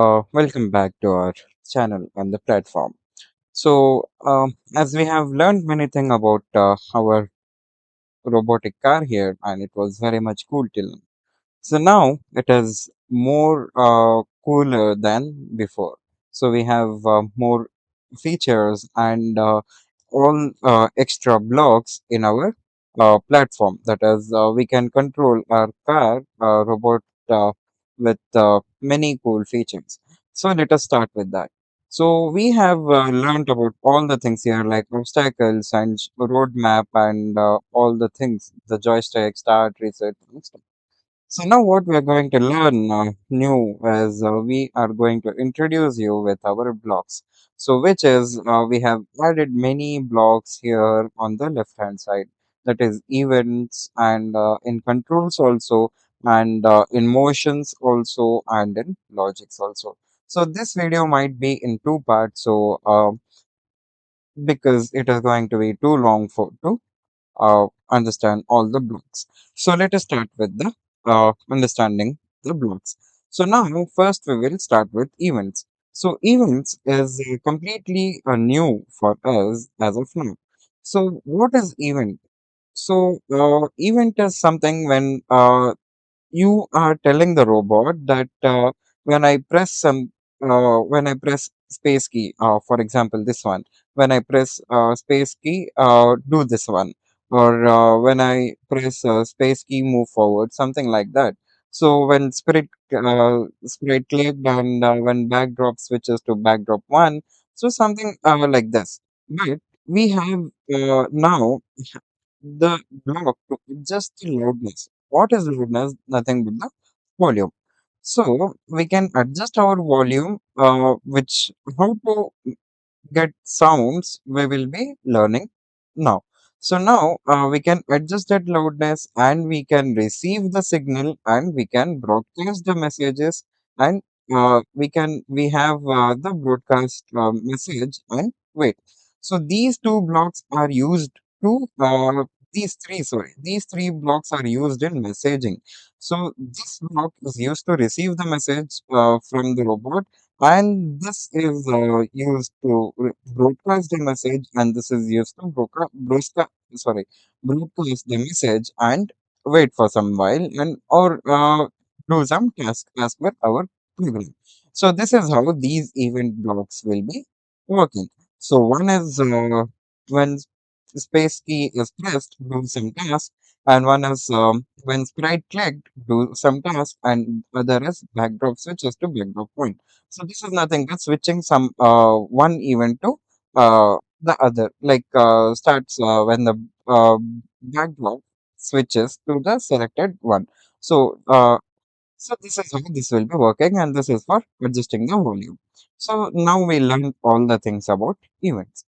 Welcome back to our channel and the platform. As we have learned many things about our robotic car here, and it was very much cool till now. So now it is more cooler than before. So we have more features and all extra blocks in our platform. That is, we can control our car robot with many cool features. So let us start with that. So we have learned about all the things here, like obstacles and roadmap and all the things, the joystick, start, reset, and stuff. So now what we are going to learn new is we are going to introduce you with our blocks. So which is we have added many blocks here on the left hand side. That is events and in controls also, and in motions also, and in logics also. So this video might be in two parts. Because it is going to be too long for to understand all the blocks. So let us start with the understanding the blocks. So now first we will start with events. So events is completely new for us as of now. So what is event? So event is something when you are telling the robot that when I press when I press space key, for example, this one, when I press space key, do this one, or when I press space key, move forward, something like that. So when sprite clicked and when backdrop switches to backdrop one, so something like this. But we have now the block to adjust the loudness. What is loudness? Nothing but the volume. So we can adjust our volume, which how to get sounds we will be learning now. So now we can adjust that loudness and we can receive the signal and we can broadcast the messages and we have the broadcast message and wait. So these two blocks are used to these three blocks are used in messaging. So this block is used to receive the message from the robot, and this is used to broadcast the message, and this is used to broadcast the message and wait for some while and or do some task as per our program. So this is how these event blocks will be working. So one is when space key is pressed, do some task, and one is when sprite clicked, do some task, and other is backdrop switches to backdrop point. So this is nothing but switching some one event to the other. Like starts when the backdrop switches to the selected one. So so this is how this will be working, and this is for adjusting the volume. So now we learned all the things about events.